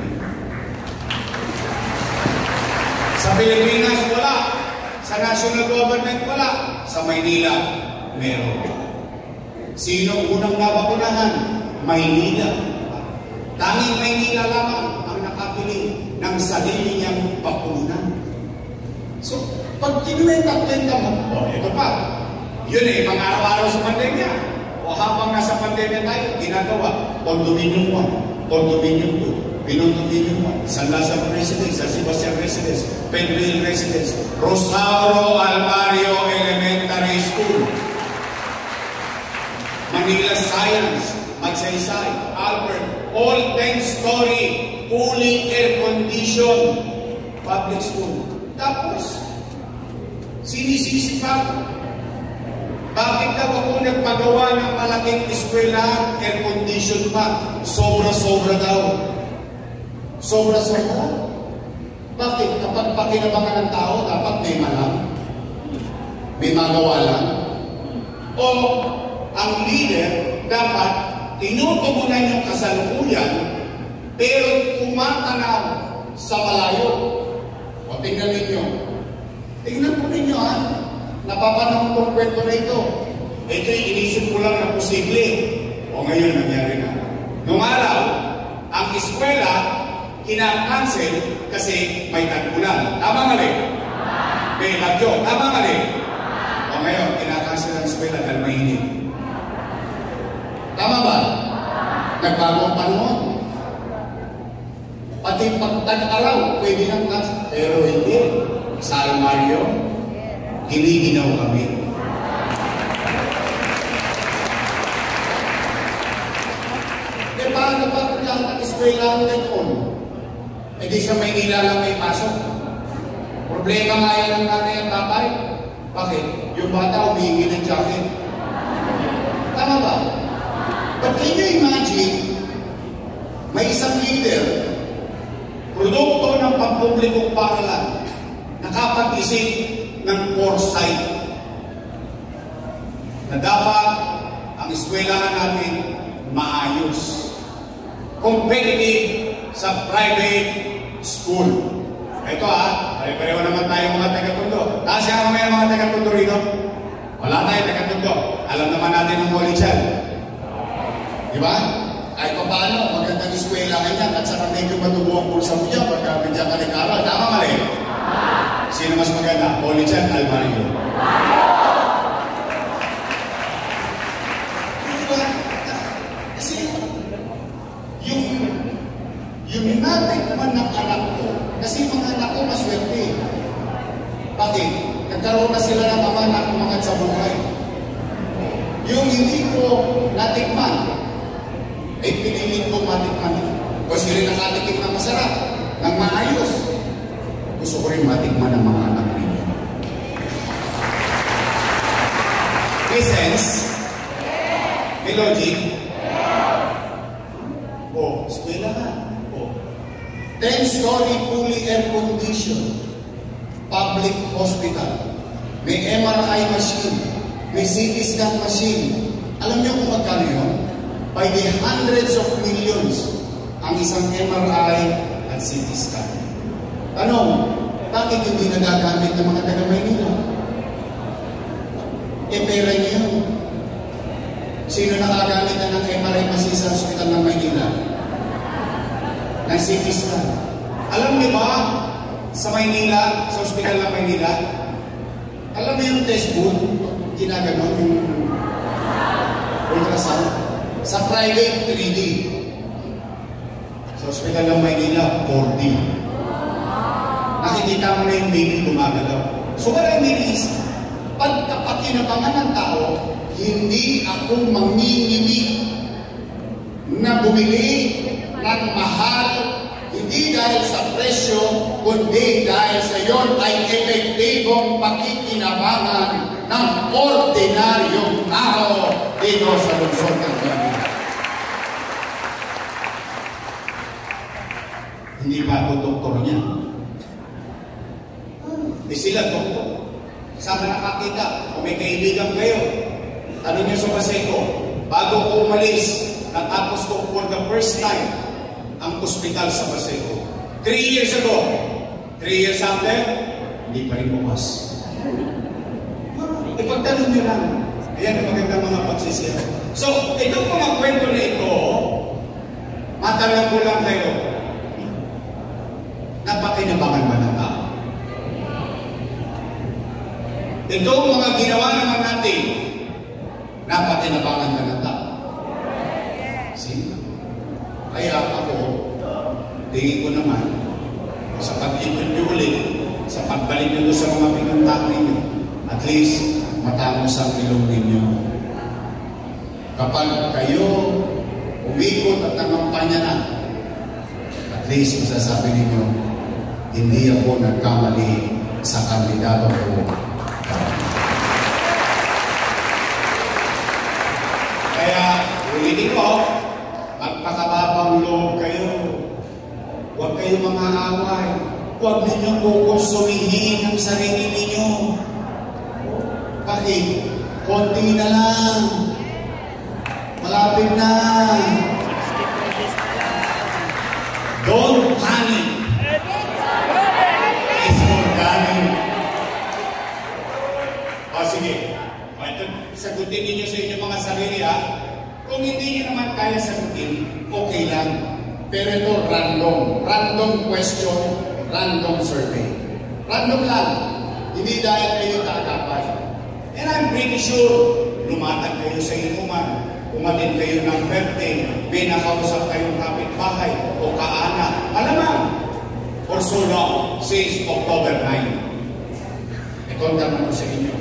Sa Pilipinas, wala. Sa national government, wala. Sa Maynila, meron. Sino unang nabakunahan? Maynila. Tanging Maynila lamang ang nakabili ng sarili niyang bakuna. So, pag kinuwenta mo, ito pa. Yun pang-araw-araw sa pandemya. O habang nasa pandemya tayo, ginagawa, Condominium 1, Condominium 2, Pinondominium 1, San Lazaro Residence, San Sebastian Residence, Pedril Residence, Rosauro Almario Elementary School, Manila Science, Magsaysay, Albert, all 10-story, fully air-conditioned public school. Tapos, sinisisi pa. Bakit daw ako nagpagawa ng malaking eskwela, air-conditioned pa? Sobra-sobra daw. Sobra-sobra? Bakit? Kapag pakinabangan ng tao, dapat may malang? May magawa lang? O ang leader dapat tinutugunan yung kasalukuyan pero tumatanaw sa malayo. O tingnan ninyo. Tingnan po ninyo napapanahon kong kwento na ito. Ito'y inisip ko lang na posible. O ngayon nangyari na. Nung araw, ang eskwela kinakancel kasi may tag-ulan. Tama mali? May bagyo. Tama mali? O ngayon, kinakancel ang eskwela dahil mainit. Tama ba? Nagbago ang panahon. Pati pagtag-araw, pwede nang cancel. Pero hindi. Sa Almario, giniginaw kami. E paano ba kung lahat ng eskwela ngayon? E di sa Maynila lang may pasok. Problema nga yan ng nanay at tatay. Bakit? Yung bata humihingi ng jacket. Tama ba? But can you imagine, may isang leader, produkto ng pampublikong paralan, nakapag-isip ng foresight na dapat ang eskwelahan natin maayos, competitive sa private school. Ito pare-pareho naman tayo mga taga-Tondo. Kasi may mga taga-Tondo rito. Wala tayo taga-Tondo. Alam naman natin ang Holy Child. Diba? Kahit pa paano, magandang eskwelahan yan at saka medyo matubo ang pulsa mo niya pagka bigyan ka nag-aral. Tama mali? Sino mas maganda? Holy Child, Almario. Diba? Kasi yung natikman ng anak ko, kasi mga anak ko maswerte. Bakit? Nagkaroon na sila ng ama na umangat sa buhay. Yung hindi ko natikman, ay pinilit ko matikman. O sila nakatikim na masarap, ng maayos. Gusto ko rin matikman ng mga anak ninyo. May sense? May logic? O, eskwela nga. O, 10-story fully air-conditioned public hospital. May MRI machine. May CT scan machine. Alam niyo kung magkano yun? By the hundreds of millions ang isang MRI at CT scan. Tanong, bakit hindi nagagamit ng mga taga-Maynila? Pera niyo yun. Sino nakagamit na ng MRI machine sa hospital ng Maynila? Ng CT scan. Alam niyo ba, sa Maynila, sa hospital ng Maynila, alam niyo yung test booth, ginaganon yung ultrasound. Sa private, 3D. Sa hospital ng Maynila, 4D. Nakikita mo na yung baby gumagalaw. So what I mean is, pagkapakinabangan ng tao, hindi ako manginginig na bumili ng mahal, hindi dahil sa presyo, kundi dahil sa iyon ay epektibong pakikinabangan ng ordinaryong tao dito sa lungsod ng Manila. Hindi ba ako doktor niya? Sila doktor. Saan nakakita? Kung may kaibigan kayo, tanong niyo sa Paseco, bago ko umalis, natapos ko for the first time ang ospital sa Paseco. 3 years ago, 3 years after, hindi pa rin bukas. Ipagtanong nyo lang. Ayan ang magandang mga pagsisiya. So, itong mga kwento na ito, matanong ko lang kayo, napakinabangan ba ng tao? Itong mga ginawa naman natin napakinabangan ka ng tao. See? Kaya ako, tingin ko naman, sa pag-ikot nyo ulit, sa pagbalik nyo sa mga pinuntahan ninyo, at least matamos ang ilong ninyo. Kapag kayo umikot at nangampanya na, at least masasabi ninyo, hindi ako nagkamali sa kandidato ko. Kaya, ulitin ko, magpakababang loob kayo. Huwag kayong mga away. Huwag ninyong kukonsumihin ang sarili ninyo. Bakit? Konti na lang. Malapit na. Don't panic. It's organic. O sige. O ito, sagutin ninyo sa inyong mga sarili ha. Kung hindi nyo naman kaya sagutin, okay lang. Pero ito, random. Random question, random survey. Random lang. Hindi dahil kayo taagapay. And I'm pretty sure, lumatag kayo sa inuman, umatin kayo ng birthday, may nakausap kayong kapitbahay o kaana. Alamang, for so long, since October 9. Ito ang tanong ko sa inyo.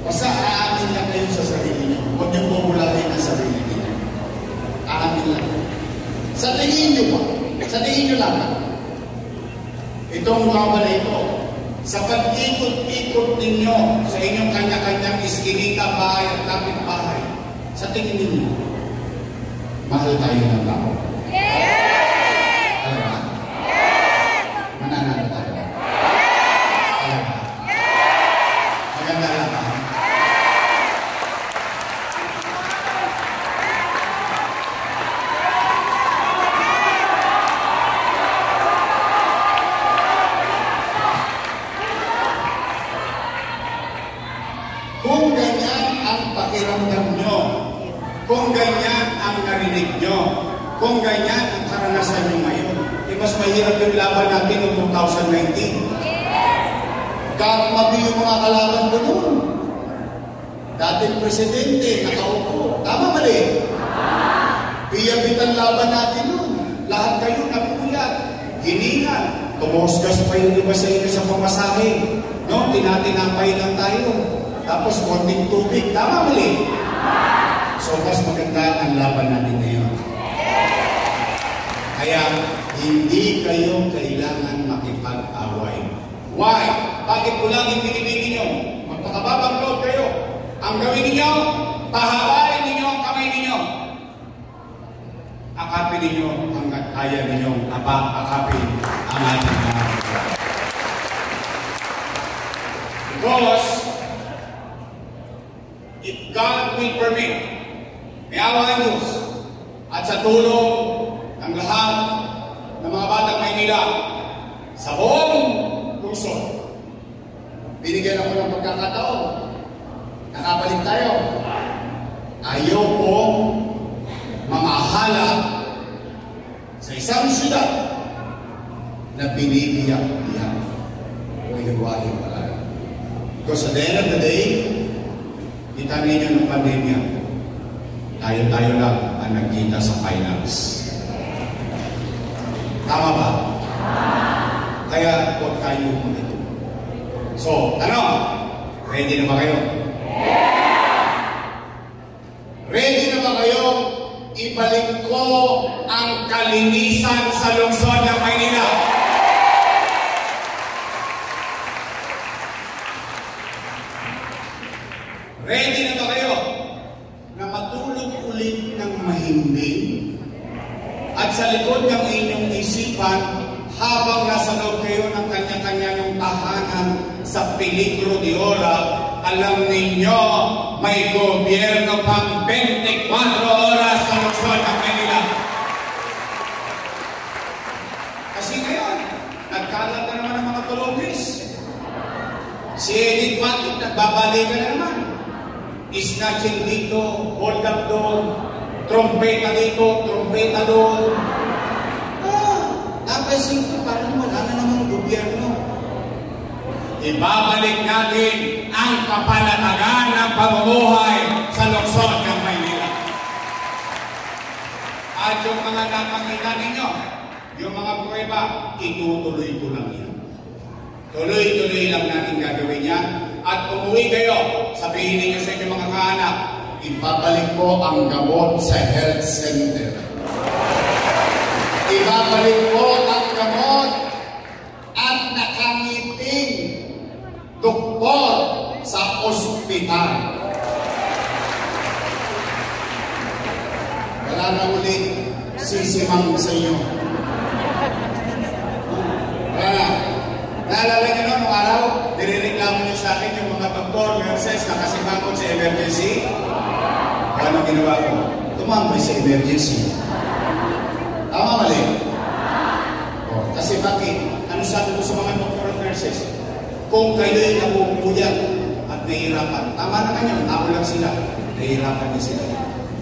Basta aamin lang kayo sa sarili niyo. Huwag niyong bumulahin ang sarili niyo. Aamin lang. Sa tingin niyo ba? Sa tingin niyo lang. Itong laban na ito, sa pag-ikot-ikot ninyo sa inyong kanya-kanyang iskinita, bahay at kapit-bahay, sa tingin ninyo, mahal tayo ng tao. Yes! Alam ba? Yes! Mananalo tayo. Yes! Alam ba? Yes! Maganda lang ba? Kung ganyan ang pakiramdam nyo, kung ganyan ang narinig nyo, kung ganyan ang karanasan nyo ngayon, mas mahirap yung laban natin noong 2019. Kamabi yung mga kalaban ko noon. Dating presidente, nakaupo. Tama mali? Piyabitan laban natin noon. Lahat kayo napuyat, hiningan, tumusgas pa yung iba sa inyo sa pamasahe. No? Tinatinapay lang tayo. Tapos konting tubig. Tama mali? So, mas maganda ang laban natin ngayon. Kaya, hindi kayo kailangan makipag-away. Why? Bakit ko lang yung pinipigin nyo? Magpakababang loob kayo. Ang gawin ninyo, pahawain ninyo ang kamay ninyo. Akapin ninyo hanggat kaya ninyong akapin ang ating mga. Because, if God will permit, may awa ang Diyos, at sa tulong ng lahat ng mga batang Maynila, sa buong puso, binigyan ako ng pagkakataon. Nakabalik tayo. Ayaw kong mamahala sa isang syudad na binibiyak-biyak o hiwahin pala. Because at the end of the day, kita ninyo ng pandemya, tayo-tayo lang ang nagkita sa finals. Tama ba? Kaya huwag tayo kumito. So, ano? Ready na ba kayo? Ready na ba kayo? Ibalik ko ang kalinisan sa lungsod ng Maynila. Ready na ba kayo na matulog ulit ng mahimbing at sa likod ng inyong isipan habang nasa loob kayo ng kanya-kanya ng tahanan sa peligro de ora, alam ninyo may gobyerno pang 24 oras sa lungsod ng Manila. Kasi ngayon, nagkalat na naman ang mga tulogis. Si Edith Patrick nagbabalikan na naman. Snatching dito, hold up doon, trompeta dito, trompeta doon. Napansin ko, parang wala na namang gobyerno. Ibabalik natin ang kapalatagan ng pamumuhay yung mga nakakita ninyo, yung mga prueba, itutuloy ko lang yan. Tuloy-tuloy lang natin gagawin yan. At umuwi kayo, sabihin ninyo sa inyong mga kaanak, ibabalik ko ang gamot sa health center. Ibabalik ko ang gamot at nakangiting doktor sa ospital. Wala na ulit sisimang sa inyo. Wala na. Naalala niyo noong araw, nirereklamo niyo sa akin yung mga doktor, nurses, nakasimangon sa emergency. Ano ginawa ko? Tumambay sa emergency. Tama mali? Oh, kasi bakit? Ano sabi ko sa mga doktor at nurses? Kung kayo'y napupuyat at nahihirapan, tama naman yun, ako lang sila, nahihirapan din sila.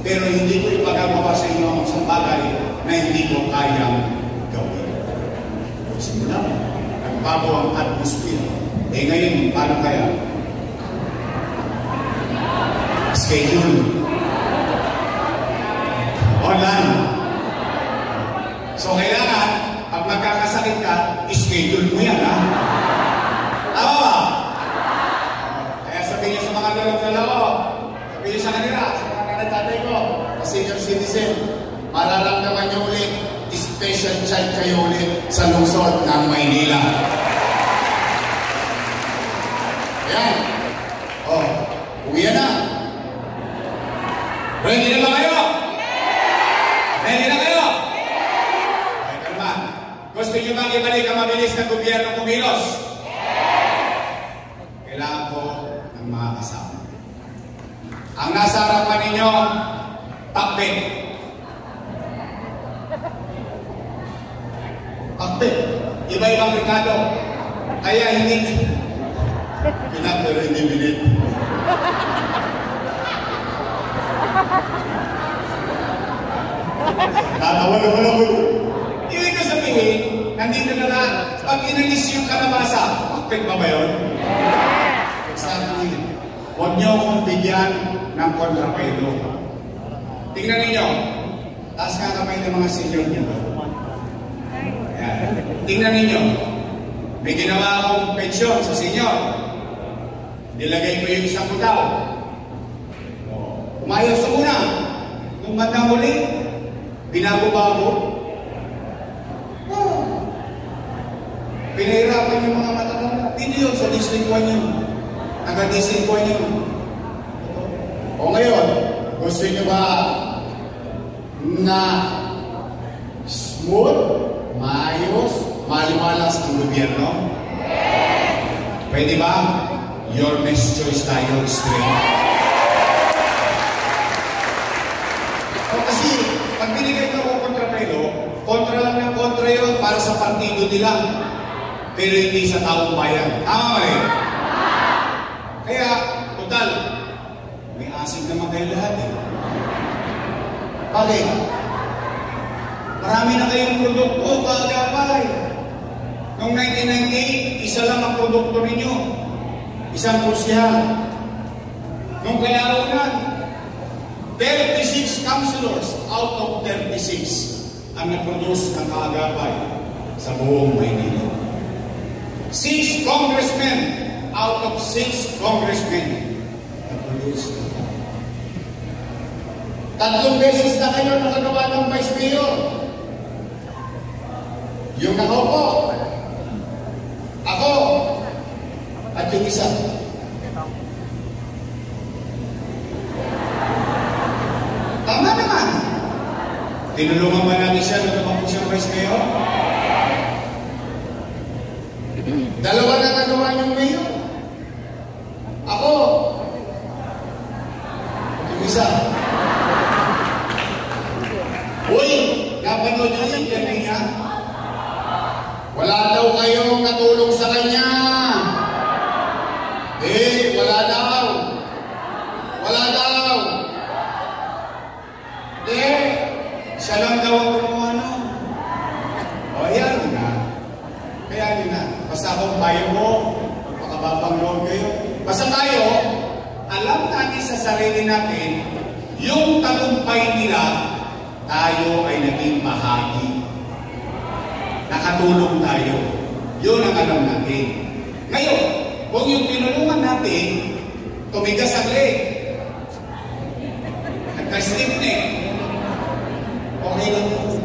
Pero hindi ko ipagagawa sa inyo ang isang bagay na hindi ko kayang gawin. Simula mo. Bago ang atmosphere. Eh ngayon, paano kaya? Schedule. Online. So kailangan, pag magkakasakit ka, schedule mo yan, ha? Tama ba? Kaya sabihin niyo sa mga lalong-lalo, sabihin niyo sa kanila, sa mga nanay-tatay ko, senior citizen, mararamdaman niyo ulit, special child kayo ulit sa lungsod ng Maynila. Ayan. Oh, uwi na. Ready na ba kayo? Ready na kayo? Ay, kalma. Gusto nyo bang ibalik ang mabilis na gobyerno kumilos? Kailangan ko ng mga kasama. Ang nasa harapan ninyo, takbit. Takbit. Iba-ibang rekado. Kaya hindi pinapero hindi minit. Tatawa naman ako. Ibig ko sabihin, nandito na lang. Pag inalis yung kalabasa, takbit ba ba yun? Exactly. Huwag niyo akong bigyan ng kontrapelo. Tingnan ninyo. Taas nga kamay ng mga senior niyo. Ayan. Tingnan ninyo. May ginawa akong pensyon sa senior. Nilagay ko yung isang butaw. Umayos sa muna. Nung bandang huli, binago-bago. Pinahirapan yung mga matatanda. Hindi yun sa district 1 yun. Nag-district 1 yun. O ngayon, gusto nyo ba na smooth, maayos, maliwalas ang gobyerno? Pwede ba? Your next choice tayo, straight. O kasi, pag binigay ko ang kontrapelo, kontra lang ng kontra yun para sa partido nila. Pero hindi sa taong bayan. Tama ba rin? Kaya, total, may asig naman kayo lahat eh. Bakit? Marami na kayong produkto, kaagapay. Noong 1998, isa lang ang produkto ninyo. Isang kursihan. Noong kailangan, 36 councilors out of 36 ang nag-produce ng kaagapay sa buong Maynila. 6 congressmen out of 6 congressmen nag-produce. 3 beses na kayo nakagawa ng vice mayor. Yung nakaupo, ako, at yung isa. Tama naman. Tinulungan ba natin siya nung tumakbo siyang vice mayor? 2 na nagawa niyong mayor. Ako, at yung isa. Uy, napanood niyo yung interview niya? Wala daw kayong natulong sa kanya. Wala daw. Wala daw. Siya lang daw ang gumawa nun. O, yan na. Kaya yun na. Basta kung tayo mo, makababang loob kayo. Basta tayo, alam natin sa sarili natin, yung tagumpay nila, tayo ay naging bahagi. Nakatulong tayo. Yun ang alam natin. Ngayon, kung yung tinulungan natin, tumigas ang leg, nagka-stiff neck, okay lang yun.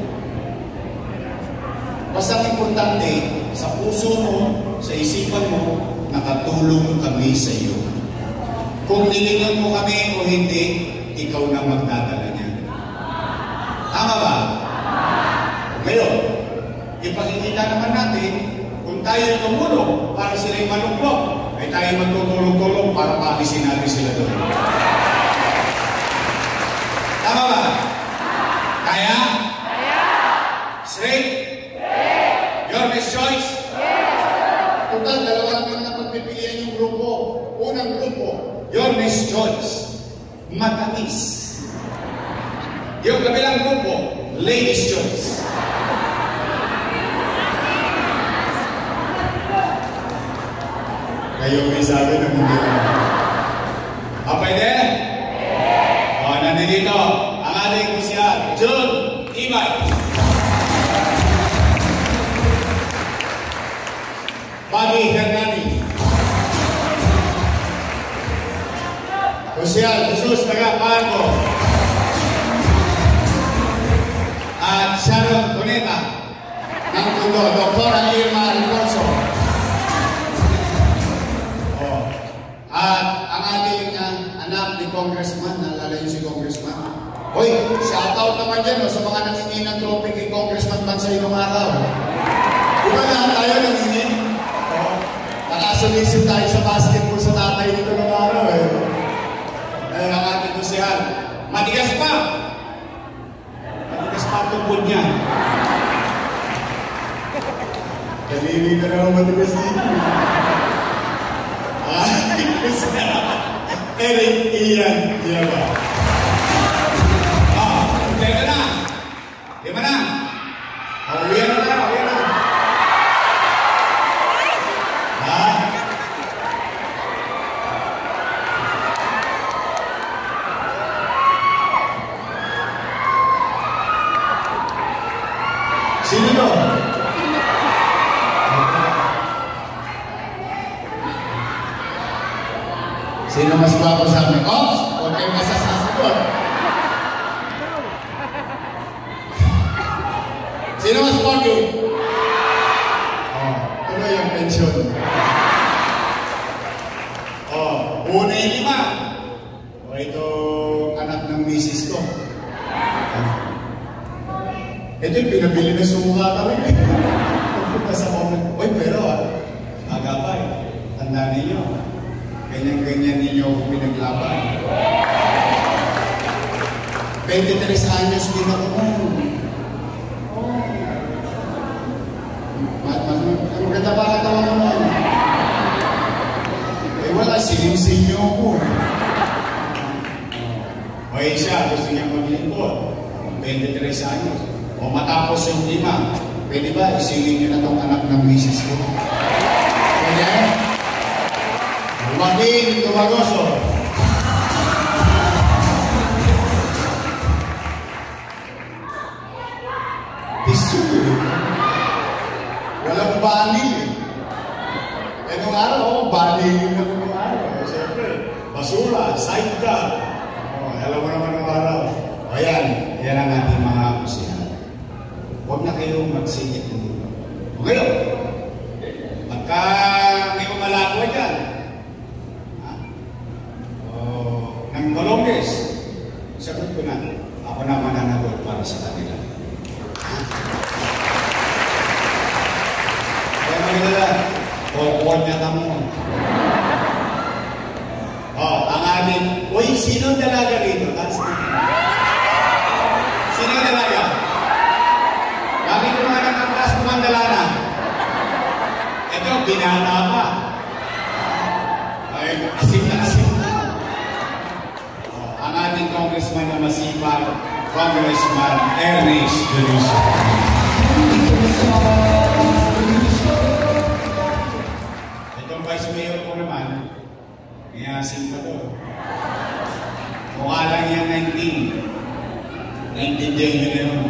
Basta importante, sa puso mo, sa isipan mo, nakatulong kami sa iyo. Kung nilingon mo kami o hindi, ikaw na magdadala niya. Tama ba? Ngayon, ipakikita naman natin, kung tayo tumulong para sila'y malungkot, ay tayo magtutulong-tulong para paalisin natin sila doon. Tama ba? Kaya? Straight? Your best choice? Total, dalawa lang naman ang pagpipilian yung grupo. Unang grupo, your best choice. Matamis. Yung kabilang grupo, ladies' choice. Kayo may sabi na hindi lang. Pwede? O, nandito ang ating kusyar, June Ibay. Bobby Hernani. Kusyar, Jesus Tagapango. At Sharon Cuneta ng Tundo, Dr. Irma Alfonso. At ang ating anak ni Congressman, naalala niyo si Congressman? Hoy, shoutout naman dyan sa mga nangingi ng trophy kay Congressman Bansay nung araw. Di ba lahat tayo nangingi? Nakasulisip tayo sa basketball sa tatay nito nung araw ang ating kusihan. Matigas pa! Matigas pa ang tungkod niya. Kalili na naman matigas dito. Eric Ian Diaba. Lima na. Lima na. Uwihan na tayo, uwihan na. Sino to? Sino mas guwapo sa amin? Ops! Huwag kayong masasasagot. Sino mas pogi? Tuloy yung pensyon. Una yung lima. Ito anak ng misis ko. Ito yung pinabili na sumuha kami. Uy, pero agapay. Tanda ninyo. Ganyan-ganyan ninyo ako pinaglaban. 23 anyos din ako noon. Maganda pa katawa ko noon. Wala, siling-sinyo ako. Okay siya, gusto niya maglingkod. 23 anyos. O matapos yung 5, pwede ba isingin niyo na itong anak ng misis ko? Pwede? Joaquin Tumagoso. Tisu. Walang banil. Nung araw, banil na nung araw. Siyempre, basura, sidecar. Alam mo naman nung araw. Ayan, yan ang ating mga kusihan. Huwag na kayong magsingit ng dito. Ngayon, pagka may umalakwa dyan, ng Colombias, sagot ko na, ako na mananagot para sa kanila. Kaya magdala, huwag na kamo. Ang ating, uy, sino dalaga rito? Sino dalaga? Bakit yung mga nagkaklas kumandala na? Ito, binana pa. Ay, asim na asim na. Ang ating congressman na masipag, Congressman Ernest Jalisco. Itong vice mayor ko naman, may asim pa to. Mukha lang yan 19. Naintindihan niyo na yun.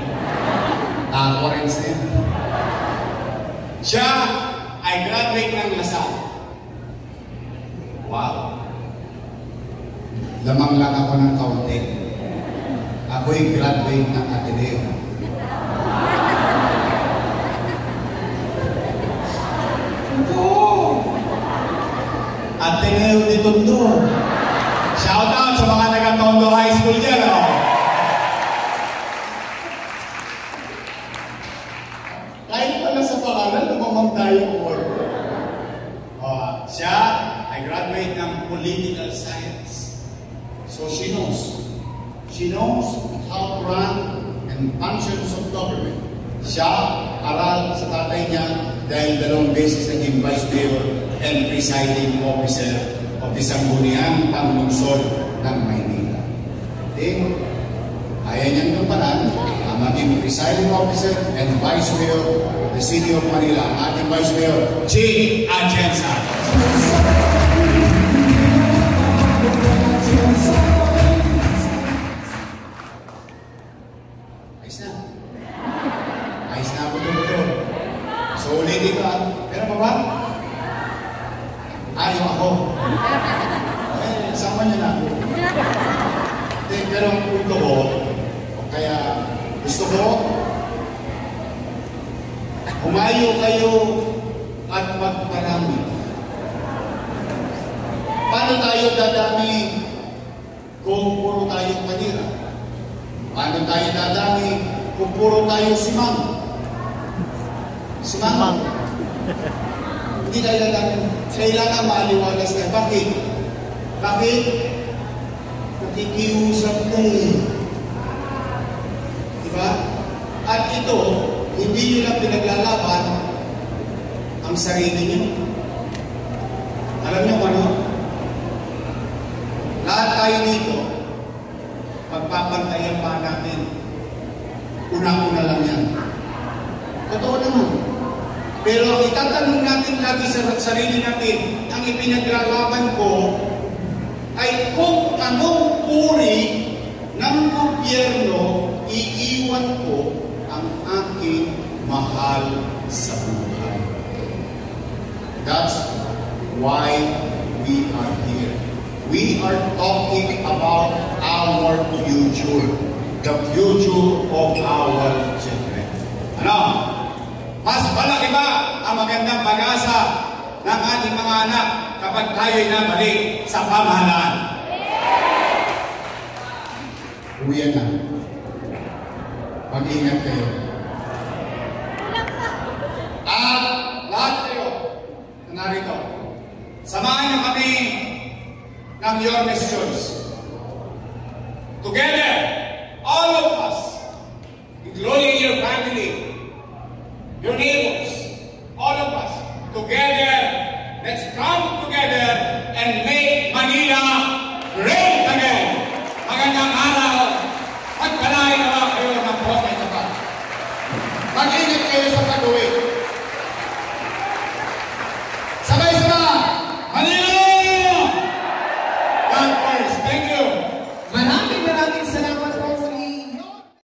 Ako rin sa'yo. Siya ay graduate ng Lasal. Wow. Lamang lang ako ng kaunti. Ako'y graduate ng Ateneo. Ateneo de Tondo. Shout out sa mga taga-Tondo High School dyan, oh. Kahit pala sa pangalan, lumamang tayo po. Siya ay graduate ng Political Science. So she knows. She knows how to run and functions of government. Siya, aral sa tatay niya dahil 2 beses naging Vice Mayor and Presiding Officer of isang Sangguniang Panglungsod ng Maynila. Okay? Kaya niyang kampanan ang maging Presiding Officer and Vice Mayor of the City of Manila, ang ating Vice Mayor, Jing Atienza. Ayos na. Ayos na ako ito. So ulitin ko, pero pa ba? Ayaw ako. Eh, sama niya na ako. Pero ang punto ko, kaya gusto ko, humayo kayo at magparami. Paano tayo dadami kung puro tayo panira? Paano tayo dadami kung puro tayo simang? Simang? Hindi tayo dadami. Kailangan maaliwalas tayo. Bakit? Bakit? Nakikiusap ka eh. Diba? At ito, hindi nyo lang pinaglalaban ang sarili nyo. Alam nyo ano? Lahat tayo dito, magpapantayan pa natin. Una-una lang yan. Totoo naman. Pero ang itatanong natin lagi sa sarili natin, ang ipinaglalaban ko ay kung anong uri ng gobyerno iiwan ko ang aking mahal sa buhay. That's why we are here. We are talking about our future, the future of our children. Ano? Mas malaki ba ang magandang pag-asa ng ating mga anak kapag tayo'y nabalik sa pamahalaan? Uwian na. Mag-ingat kayo. At lahat kayo na narito, samahan niyo kami ng Your Missions. Together, all of us, including your family, your neighbors,